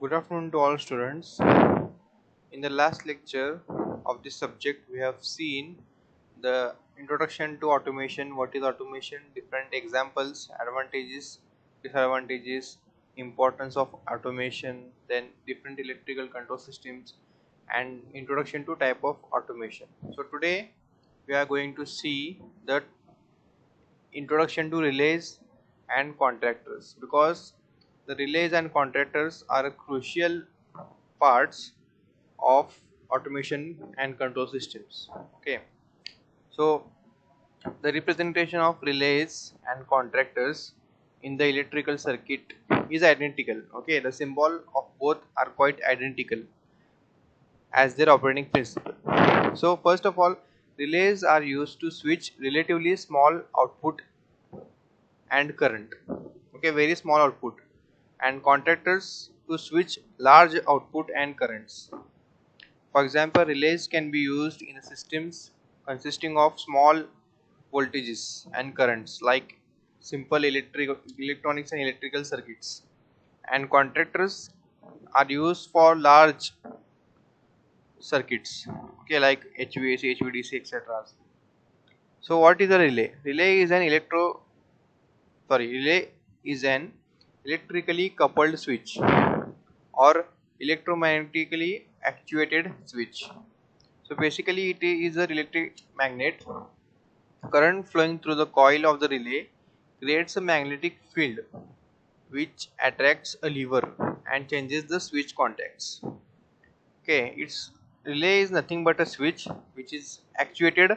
Good afternoon to all students. In the last lecture of this subject, we have seen the introduction to automation, what is automation, different examples, advantages, disadvantages, importance of automation, then different electrical control systems, and introduction to type of automation. So today we are going to see the introduction to relays and contactors, because the relays and contactors are crucial parts of automation and control systems. Okay, so the representation of relays and contactors in the electrical circuit is identical. Okay, the symbol of both are quite identical as their operating principle. So first of all, relays are used to switch relatively small output and current, okay, very small output, and contactors to switch large output and currents. For example, relays can be used in systems consisting of small voltages and currents like simple electronics and electrical circuits, and contactors are used for large circuits, okay, like HVAC, HVDC, etc. So what is a relay? Relay is an electrically coupled switch or electromagnetically actuated switch. So basically it is a electric magnet. Current flowing through the coil of the relay creates a magnetic field which attracts a lever and changes the switch contacts. Okay, its relay is nothing but a switch which is actuated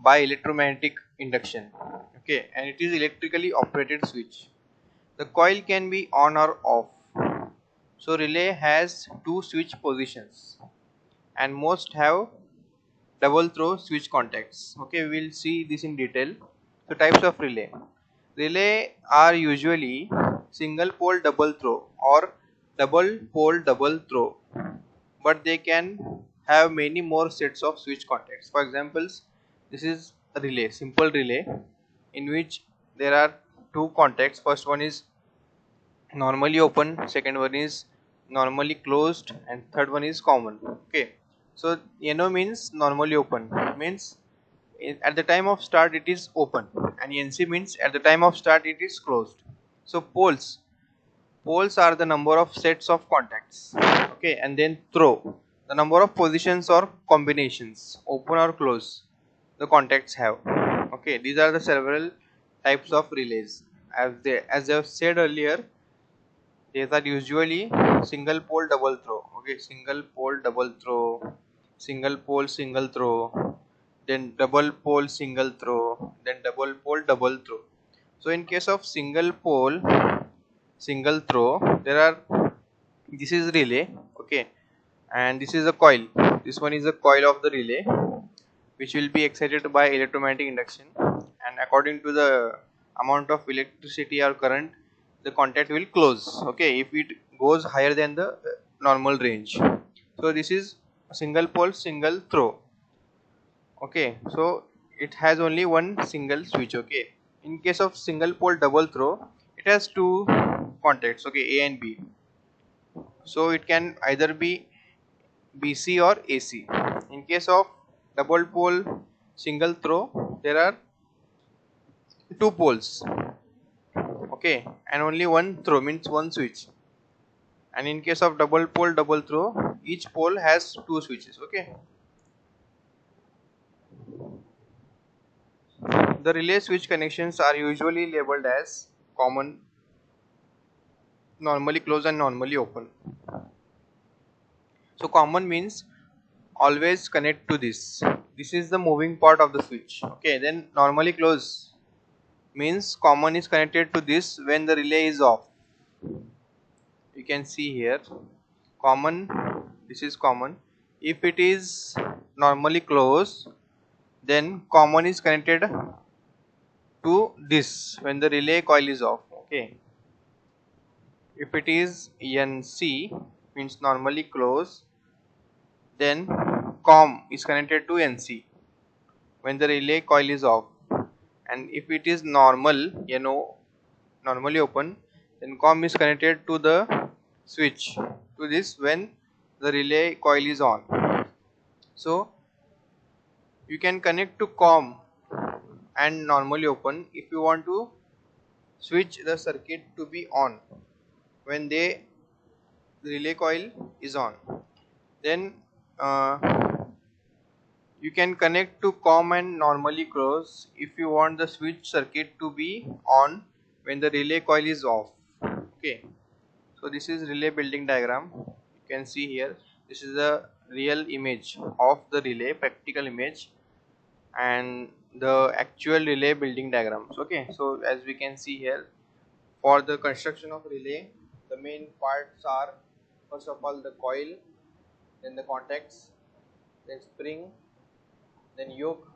by electromagnetic induction. Okay, and it is electrically operated switch. The coil can be on or off. So relay has two switch positions, and most have double throw switch contacts. Okay, we will see this in detail. So types of relay. Relay are usually single pole double throw or double pole double throw, but they can have many more sets of switch contacts. For examples, this is a relay, simple relay, in which there are two contacts. First one is normally open, second one is normally closed, and third one is common. Okay, so NO means normally open, means at the time of start it is open, and NC means at the time of start it is closed. So poles are the number of sets of contacts, okay, and then throw, the number of positions or combinations, open or close, the contacts have. Okay, these are the several types of relays. As I have said earlier, these are usually single pole double throw. Okay, single pole double throw, single pole single throw, then double pole single throw, then double pole double throw. So in case of single pole single throw, there are, this is relay, okay, and this is a coil. This one is a coil of the relay which will be excited by electromagnetic induction, and according to the amount of electricity or current, the contact will close, okay, if it goes higher than the normal range. So this is a single pole single throw. Okay, so it has only one single switch. Okay, in case of single pole double throw, it has two contacts, okay, A and B. So it can either be BC or AC. In case of double pole single throw, there are two poles, okay, and only one throw, means one switch. And in case of double pole double throw, each pole has two switches. Okay, the relay switch connections are usually labeled as common, normally closed, and normally open. So common means always connect to this. This is the moving part of the switch. Okay, then normally closed means common is connected to this when the relay is off. You can see here common, this is common. If it is normally closed, then common is connected to this when the relay coil is off. Okay, if it is NC means normally closed, then COM is connected to NC when the relay coil is off, and if it is normal, normally open, then COM is connected to the switch to this when the relay coil is on. So you can connect to COM and normally open if you want to switch the circuit to be on when the relay coil is on. Then you can connect to COM and normally close if you want the switch circuit to be on when the relay coil is off. Okay, so this is relay building diagram. You can see here, this is a real image of the relay, practical image, and the actual relay building diagrams. Okay, so as we can see here, for the construction of relay, the main parts are first of all the coil, then the contacts, then spring, then yoke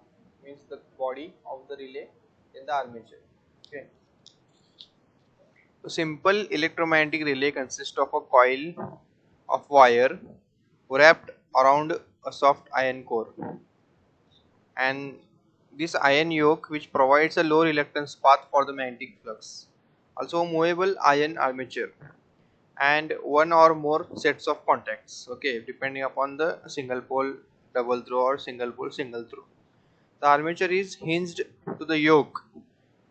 means the body of the relay, then the armature. Okay, so simple electromagnetic relay consists of a coil of wire wrapped around a soft iron core, and this iron yoke which provides a low reluctance path for the magnetic flux. Also a movable iron armature and one or more sets of contacts, okay, depending upon the single pole double throw or single pole single throw. The armature is hinged to the yoke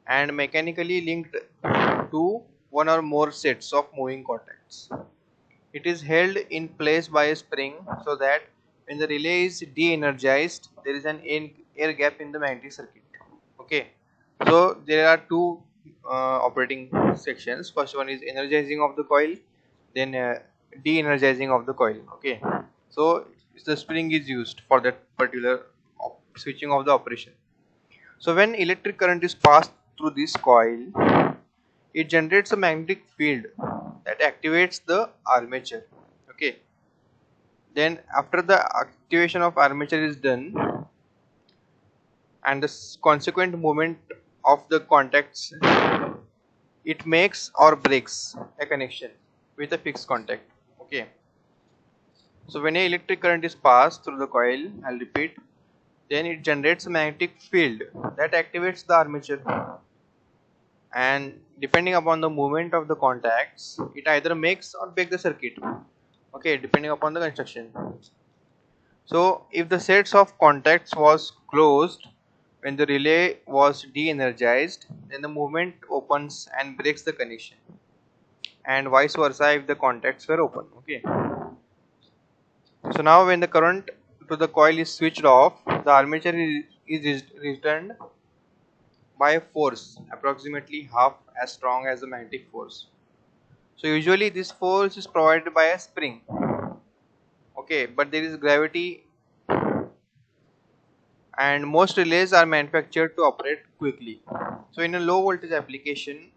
and mechanically linked to one or more sets of moving contacts. It is held in place by a spring so that when the relay is de-energized, there is an air gap in the magnetic circuit. Okay, so there are two operating sections. First one is energizing of the coil, then de-energizing of the coil. Okay, so the spring is used for that particular switching of the operation. So when electric current is passed through this coil, it generates a magnetic field that activates the armature. Okay, then after the activation of armature is done and the consequent movement of the contacts, it makes or breaks a connection with a fixed contact. Okay, so when a electric current is passed through the coil, I'll repeat, then it generates a magnetic field that activates the armature, and depending upon the movement of the contacts, it either makes or breaks the circuit. Okay, depending upon the construction. So if the sets of contacts was closed when the relay was de-energized, then the movement opens and breaks the connection, and vice versa if the contacts were open. Okay, so now when the current to the coil is switched off, the armature is returned by a force approximately half as strong as the magnetic force. So usually this force is provided by a spring. Okay, but there is gravity, and most relays are manufactured to operate quickly. So in a low voltage application,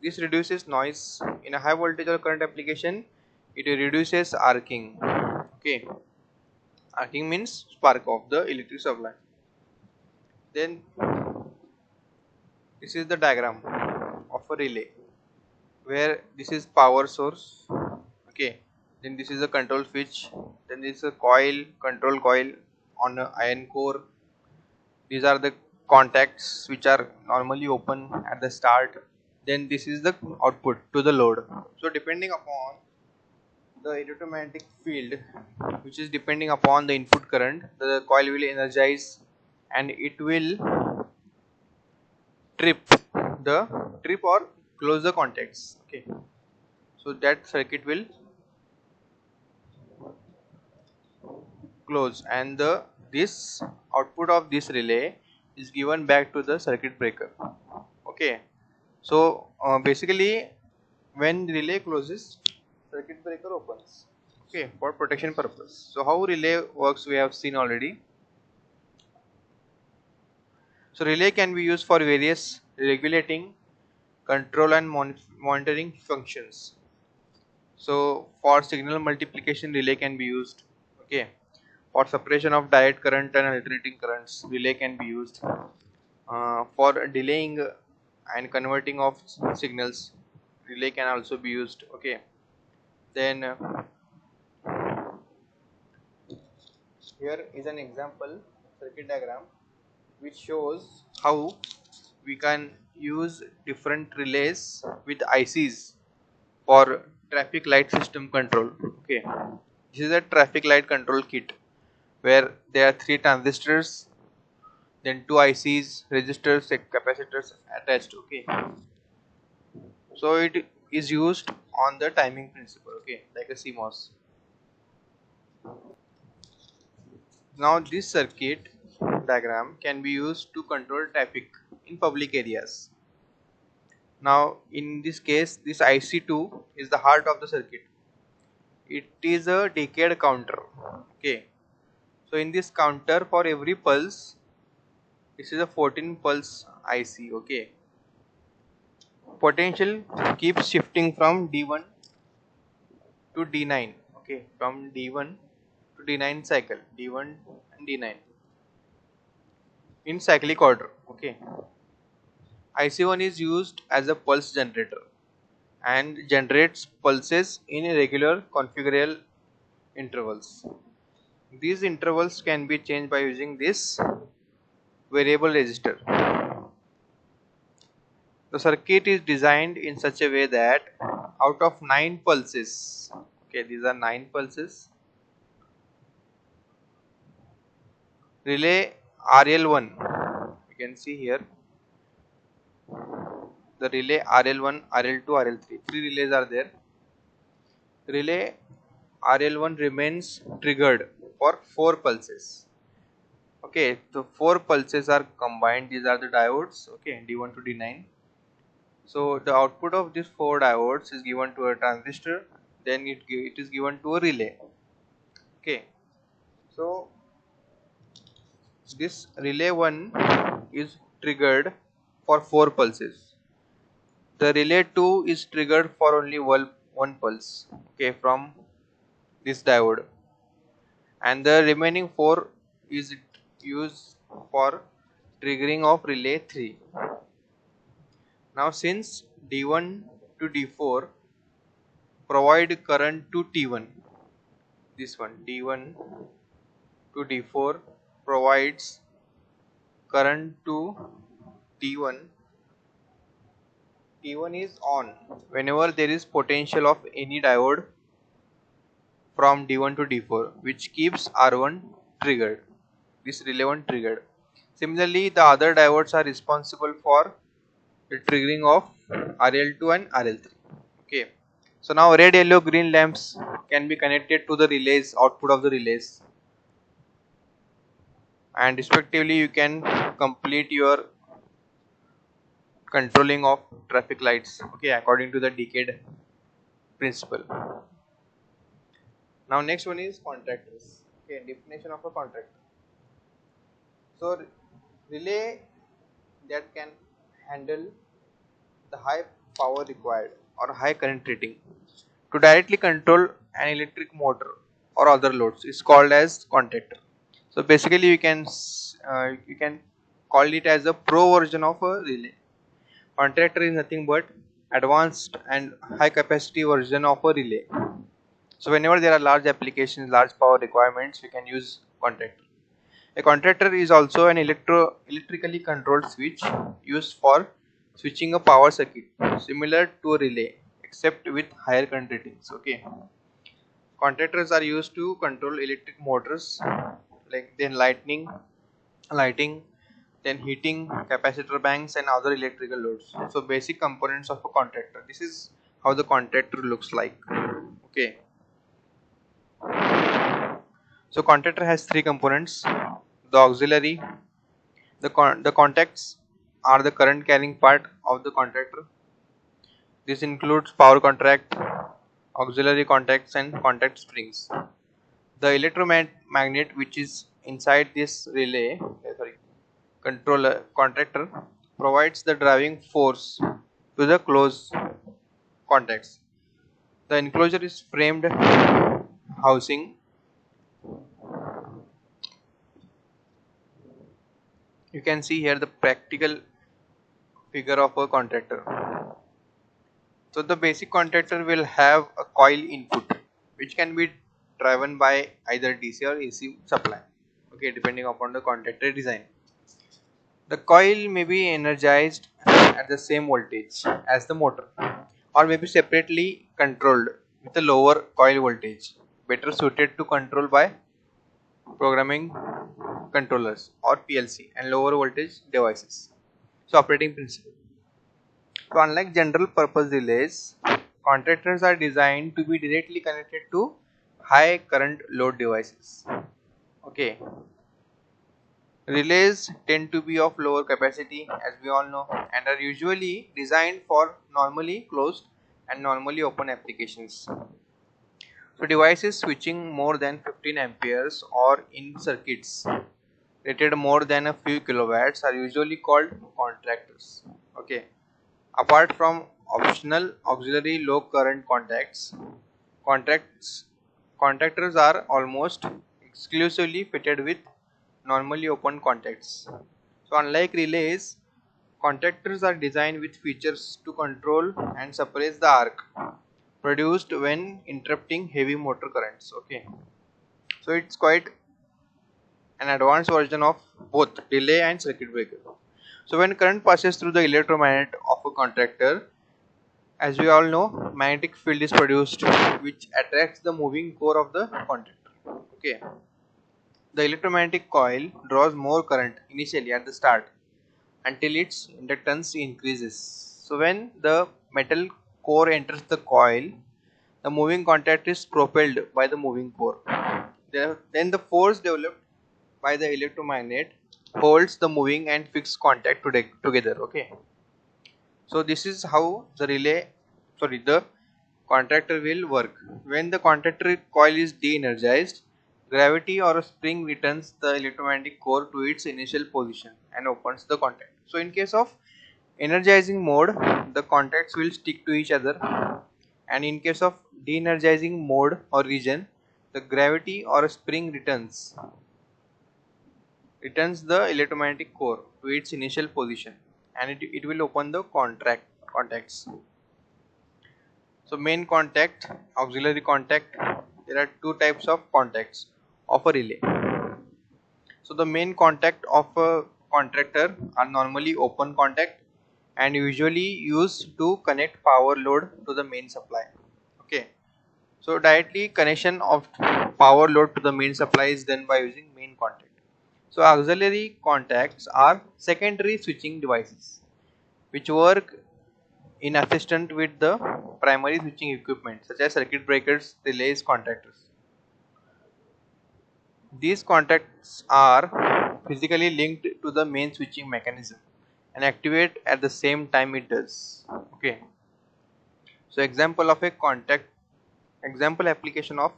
this reduces noise. In a high voltage or current application, it reduces arcing. Okay, arcing means spark of the electric supply. Then this is the diagram of a relay where this is power source. Okay, then this is a control switch, then this is a coil, control coil on an iron core. These are the contacts which are normally open at the start. Then this is the output to the load. So depending upon the electromagnetic field, which is depending upon the input current, the coil will energize and it will trip or close the contacts. Okay, so that circuit will close, and this output of this relay is given back to the circuit breaker. Okay, so basically when relay closes, circuit breaker opens. Okay, for protection purpose. So how relay works we have seen already. So relay can be used for various regulating, control and monitoring functions. So for signal multiplication, relay can be used. Okay, for separation of direct current and alternating currents, relay can be used. For delaying and converting of signals, relay can also be used. Okay, then here is an example circuit diagram which shows how we can use different relays with ICs for traffic light system control. Okay, this is a traffic light control kit where there are 3 transistors, then 2 ICs, resistors, and capacitors attached. Okay, so it is used on the timing principle. Okay, like a CMOS. Now this circuit diagram can be used to control traffic in public areas. Now in this case, this IC2 is the heart of the circuit. It is a decade counter. Okay, so in this counter, for every pulse, this is a 14 pulse IC. Okay, potential keeps shifting from D1 to D9. Okay, from D1 to D9 cycle, D1 and D9 in cyclic order. Okay, IC1 is used as a pulse generator and generates pulses in regular configurable intervals. These intervals can be changed by using this variable resistor. The circuit is designed in such a way that out of 9 pulses, okay, these are 9 pulses, relay RL1, you can see here the relay RL1, RL2, RL3, 3 relays are there. Relay RL1 remains triggered for 4 pulses. Okay, the 4 pulses are combined, these are the diodes, okay, D1 to D9. So the output of these 4 diodes is given to a transistor, then it is given to a relay. Okay, so this relay 1 is triggered for 4 pulses. The relay 2 is triggered for only one pulse, okay, from this diode, and the remaining 4 is used for triggering of relay 3. Now since D1 to D4 provide current to T1, this one D1 to D4 provides current to T1. T1 is on whenever there is potential of any diode from D1 to D4, which keeps R1 triggered, this relay 1 triggered. Similarly, the other diodes are responsible for the triggering of RL2 and RL3. Okay, so now red, yellow, green lamps can be connected to the relays, output of the relays, and respectively you can complete your controlling of traffic lights, okay, according to the decade principle. Now next one is contactors. Okay, definition of a contactor. So relay that can handle the high power required or high current rating to directly control an electric motor or other loads is called as contactor. So basically you can call it as a pro version of a relay. Contactor is nothing but advanced and high capacity version of a relay. So whenever there are large applications, large power requirements, we can use contactor. A contactor is also an electrically controlled switch used for switching a power circuit similar to a relay except with higher current ratings. Okay, contactors are used to control electric motors, like then lighting, then heating, capacitor banks, and other electrical loads. So basic components of a contactor. This is how the contactor looks like. Okay, so contactor has 3 components: the auxiliary, the contacts are the current carrying part of the contactor. This includes power contact, auxiliary contacts, and contact springs. The electromagnet which is inside this relay, controller contactor, provides the driving force to the closed contacts. The enclosure is framed housing. You can see here the practical figure of a contactor. So the basic contactor will have a coil input which can be driven by either DC or AC supply, okay, depending upon the contactor design. The coil may be energized at the same voltage as the motor or may be separately controlled with a lower coil voltage. better suited to control by programming controllers or PLC and lower voltage devices. So operating principle. So unlike general purpose relays, contactors are designed to be directly connected to high current load devices. Okay. Relays tend to be of lower capacity, as we all know, and are usually designed for normally closed and normally open applications. So devices switching more than 15 amperes or in circuits rated more than a few kilowatts are usually called contactors. Okay. Apart from optional auxiliary low current contacts contactors are almost exclusively fitted with normally open contacts. So unlike relays, contactors are designed with features to control and suppress the arc produced when interrupting heavy motor currents. Okay, so it's quite an advanced version of both relay and circuit breaker. So when current passes through the electromagnet of a contactor, as we all know, magnetic field is produced which attracts the moving core of the contactor. Okay, the electromagnetic coil draws more current initially at the start until its inductance increases. So when the metal core enters the coil, the moving contact is propelled by the moving core. Then the force developed by the electromagnet holds the moving and fixed contact together. Okay. So this is how the contactor will work. When the contactor coil is de-energized, gravity or a spring returns the electromagnetic core to its initial position and opens the contact. So in case of energizing mode, the contacts will stick to each other, and in case of de-energizing mode or region, the gravity or a spring returns the electromagnetic core to its initial position, and it will open the contacts. So main contact, auxiliary contact, there are two types of contacts of a relay. So the main contact of a contactor are normally open contact and usually used to connect power load to the main supply. Okay, so directly connection of power load to the main supply is done by using main contact. So auxiliary contacts are secondary switching devices which work in assistant with the primary switching equipment such as circuit breakers, relays, contactors. These contacts are physically linked to the main switching mechanism and activate at the same time it does. Okay. So example application of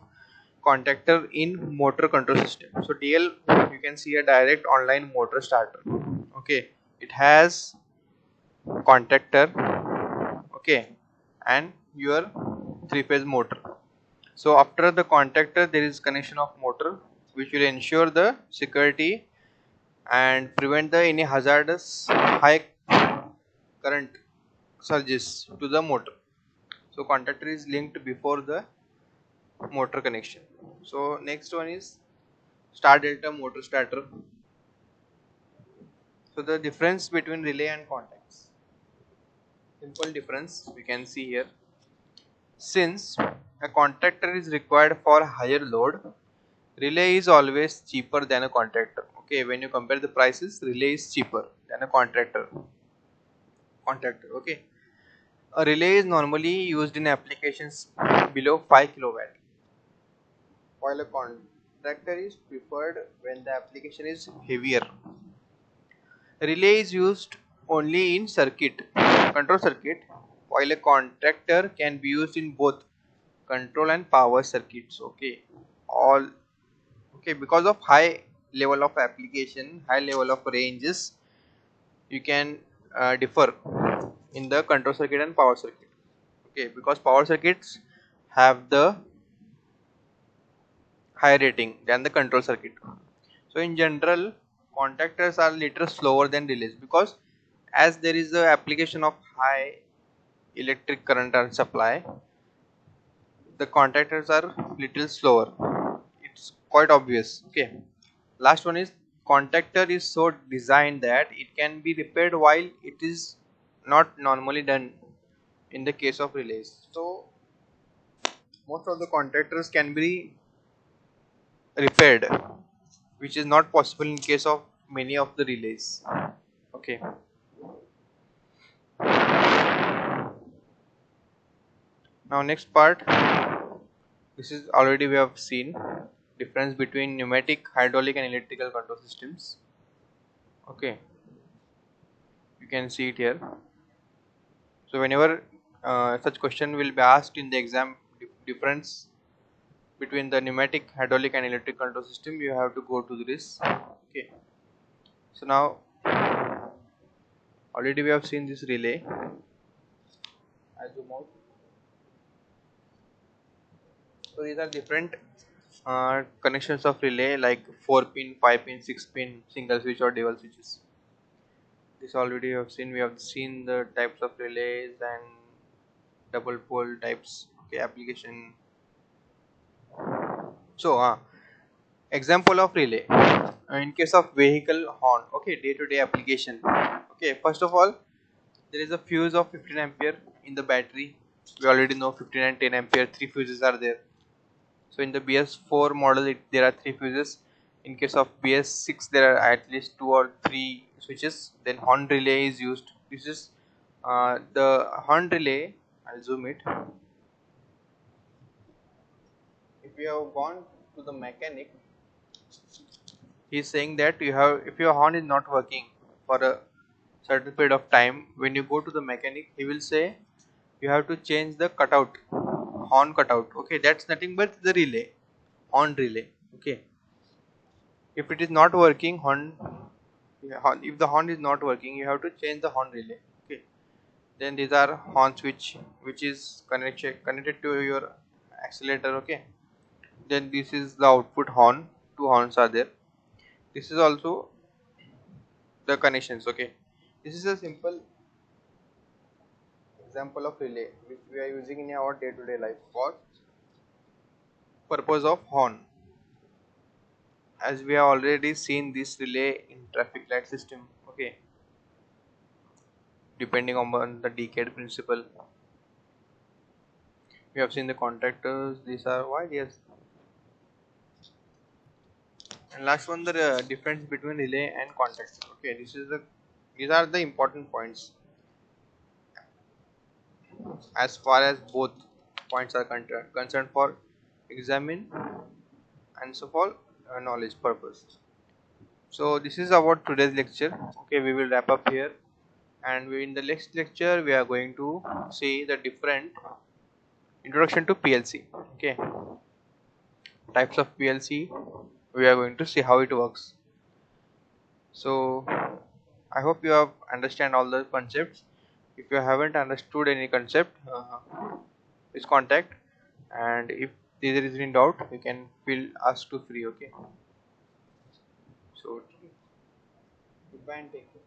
contactor in motor control system. So DL, you can see a direct online motor starter. Okay, it has contactor, okay, and your three-phase motor. So after the contactor there is connection of motor which will ensure the security and prevent the any hazardous high current surges to the motor. So contactor is linked before the motor connection. So next one is star delta motor starter. So the difference between relay and contacts. Simple difference we can see here. Since a contactor is required for higher load, relay is always cheaper than a contactor. Okay, when you compare the prices, relay is cheaper than a contactor. Okay, a relay is normally used in applications below 5 kilowatt, while a contactor is preferred when the application is heavier. Relay is used only in control circuit, while a contactor can be used in both control and power circuits. Okay, all okay, because of high level of application, high level of ranges, you can differ in the control circuit and power circuit. Okay, because power circuits have the high rating than the control circuit. So in general, contactors are little slower than relays because as there is a application of high electric current and supply, the contactors are little slower. It's quite obvious. Okay, last one is contactor is so designed that it can be repaired while it is not normally done in the case of relays. So most of the contactors can be repaired, which is not possible in case of many of the relays. Okay. Now next part, this is already we have seen difference between pneumatic, hydraulic and electrical control systems. Okay, you can see it here. So whenever such question will be asked in the exam, difference between the pneumatic, hydraulic and electric control system, you have to go to this. Okay, so now already we have seen this relay. I zoom out. So these are different connections of relay, like 4 pin, 5 pin, 6 pin, single switch or dual switches. This already we have seen. We have seen the types of relays and double pole types. Okay, application. So example of relay. In case of vehicle horn. Okay, day-to-day application. Okay, first of all, there is a fuse of 15 ampere in the battery. We already know 15 and 10 ampere. Three fuses are there. So in the BS4 model, there are three fuses. In case of BS6, there are at least 2 or 3 switches. Then horn relay is used. This is the horn relay. I'll zoom it. If you have gone to the mechanic, he is saying that you have, if your horn is not working for a certain period of time, when you go to the mechanic, he will say you have to change the cutout, horn cutout. Okay, that's nothing but the relay, horn relay. Okay, if it is not working, if the horn is not working, you have to change the horn relay. Okay, then these are horn switch, which is connected to your accelerator. Okay, then this is the output horn. Two horns are there. This is also the connections. Okay, this is a simple example of relay which we are using in our day-to-day life for purpose of horn. As we have already seen this relay in traffic light system. Okay, depending on the decade principle, we have seen the contactors. These are wide. Yes, and last one, the difference between relay and contactor. Okay, these are the important points as far as both points are concerned for examine and so for knowledge purpose. So this is about today's lecture. Okay, we will wrap up here, and in the next lecture we are going to see the different introduction to PLC. Okay, types of PLC. We are going to see how it works. So I hope you have understand all the concepts. If you haven't understood any concept, please contact, and if there is any doubt, you can feel asked to free. Okay, so goodbye and take care.